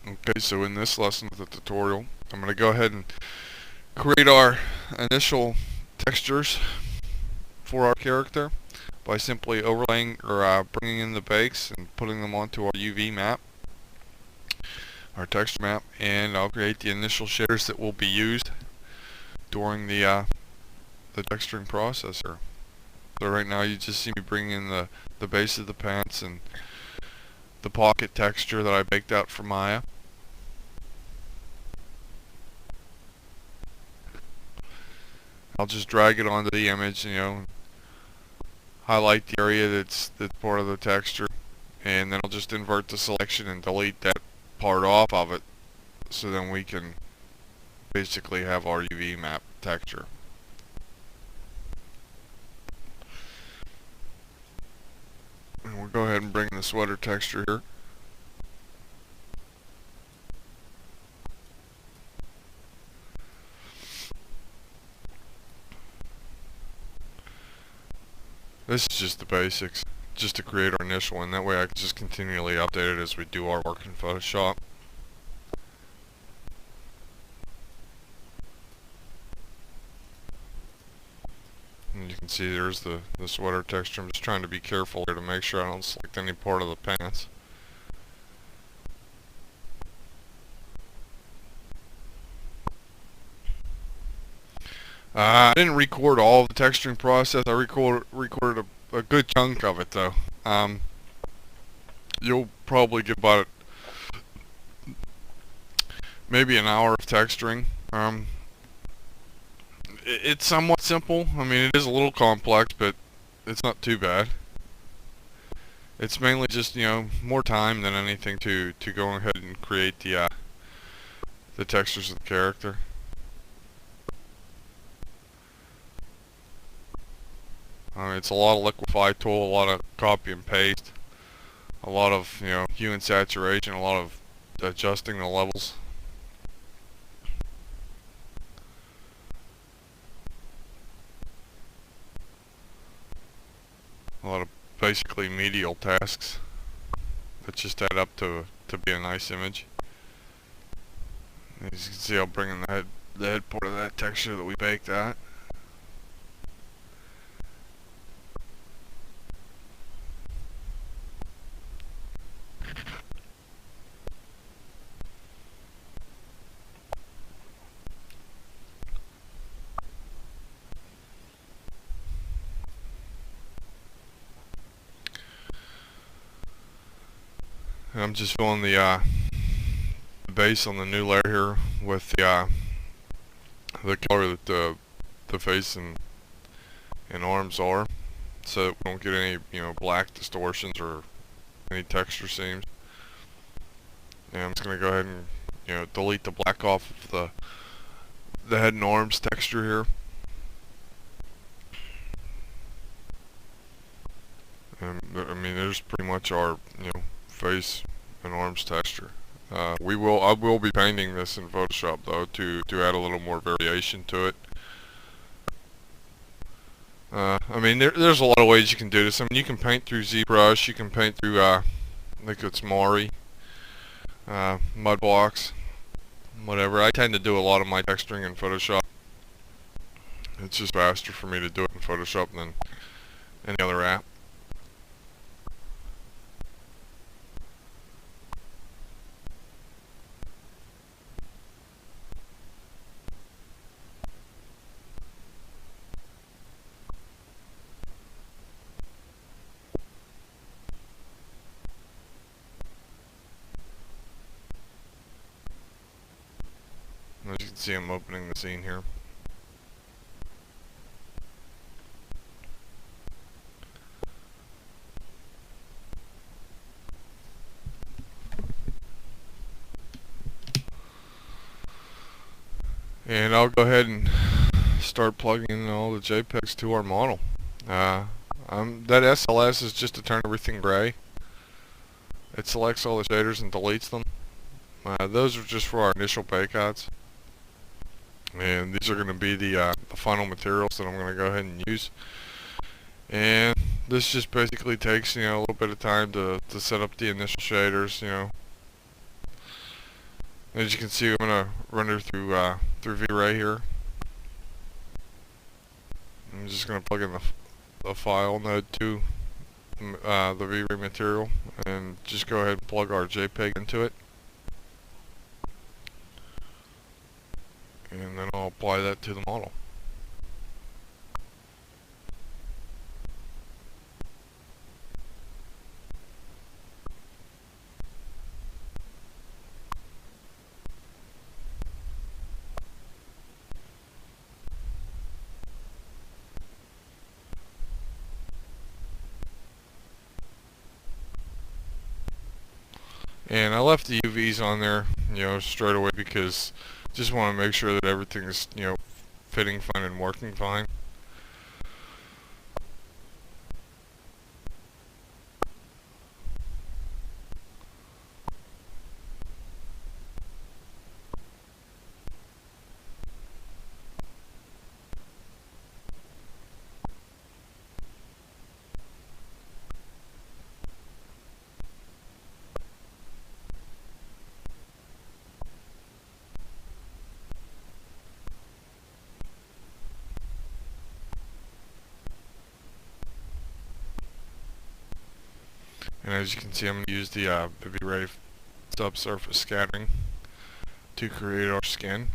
Okay, so in this lesson of the tutorial, I'm going to go ahead and create our initial textures for our character by simply overlaying or bringing in the bakes and putting them onto our UV map, our texture map, and I'll create the initial shaders that will be used during the texturing process here. So right now you just see me bring in the base of the pants and the pocket texture that I baked out for Maya. I'll just drag it onto the image, highlight the area that's part of the texture, and then I'll just invert the selection and delete that part off of it, so then we can basically have our UV map texture. And we'll go ahead and bring the sweater texture here. This is just the basics, just to create our initial one. That way I can just continually update it as we do our work in Photoshop. And you can see there's the sweater texture. I'm just trying to be careful here to make sure I don't select any part of the pants. I didn't record all of the texturing process. I recorded a good chunk of it though. You'll probably get about maybe an hour of texturing. It's somewhat simple. I mean, it is a little complex, but it's not too bad. It's mainly just, more time than anything to go ahead and create the textures of the character. It's a lot of liquify tool, a lot of copy and paste, a lot of, hue and saturation, a lot of adjusting the levels. A lot of basically medial tasks that just add up to be a nice image. As you can see, I'll bring in the head part of that texture that we baked out. And I'm just filling the base on the new layer here with the color that the face and arms are, so that we don't get any black distortions or any texture seams. And I'm just going to go ahead and delete the black off of the head and arms texture here. And I mean, there's pretty much our face and arms texture. I will be painting this in Photoshop though to add a little more variation to it. I mean, there's a lot of ways you can do this. I mean, you can paint through ZBrush, you can paint through I think it's Mari, Mudbox, whatever. I tend to do a lot of my texturing in Photoshop. It's just faster for me to do it in Photoshop than any other app. As you can see, I'm opening the scene here. And I'll go ahead and start plugging in all the JPEGs to our model. That SLS is just to turn everything gray. It selects all the shaders and deletes them. Those are just for our initial bakeouts. And these are going to be the final materials that I'm going to go ahead and use. And this just basically takes a little bit of time to set up the initial shaders, As you can see, I'm gonna render through V-Ray here. I'm just gonna plug in the file node to the V-Ray material, and just go ahead and plug our JPEG into it, and then I'll apply that to the model. And I left the UVs on there, straight away, because just want to make sure that everything is, fitting fine and working fine. And as you can see, I'm going to use the V-Ray subsurface scattering to create our skin.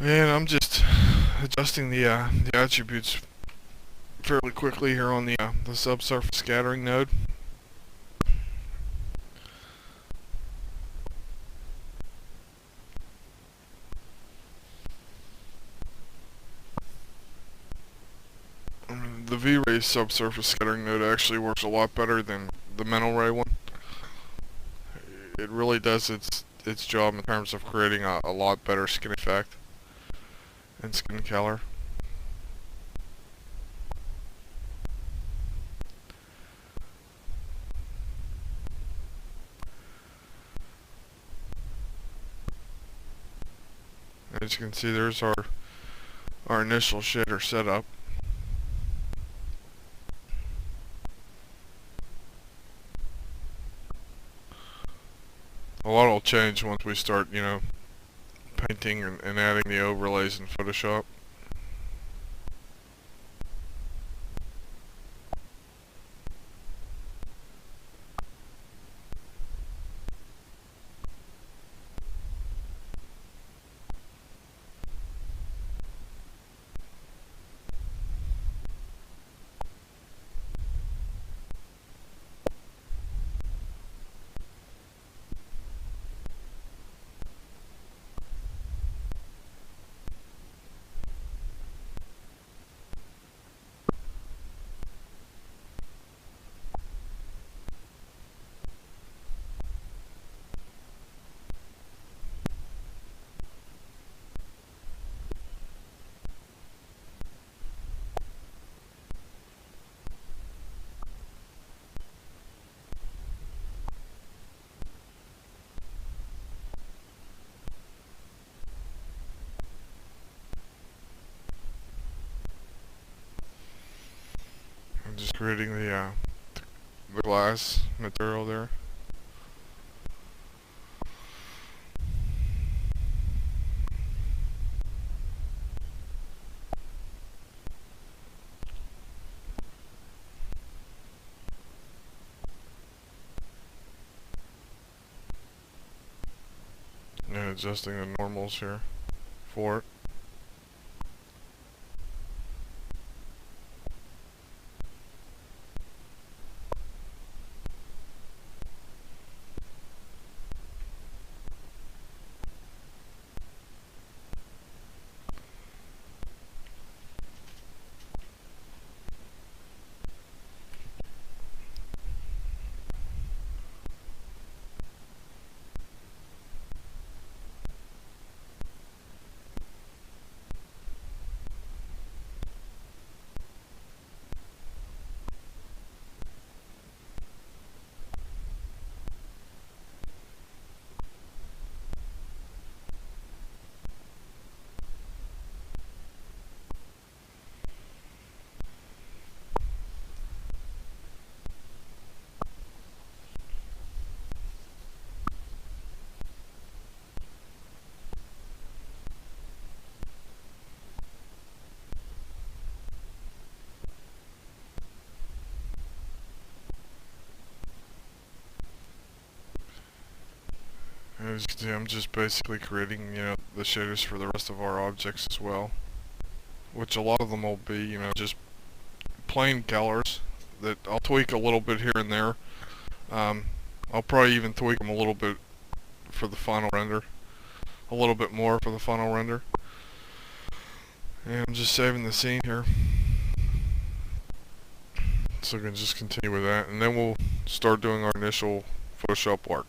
And I'm just adjusting the attributes fairly quickly here on the subsurface scattering node. The V-Ray subsurface scattering node actually works a lot better than the Mental Ray one. It really does its job in terms of creating a lot better skin effect and skin color. As you can see, there's our initial shader setup. A lot will change once we start, painting and adding the overlays in Photoshop. I'm just creating the glass material there. And adjusting the normals here for it. as you can see, I'm just basically creating, the shaders for the rest of our objects as well, which a lot of them will be, just plain colors that I'll tweak a little bit here and there. I'll probably even tweak them a little bit for the final render, a little bit more for the final render. And I'm just saving the scene here, so we can just continue with that, and then we'll start doing our initial Photoshop work.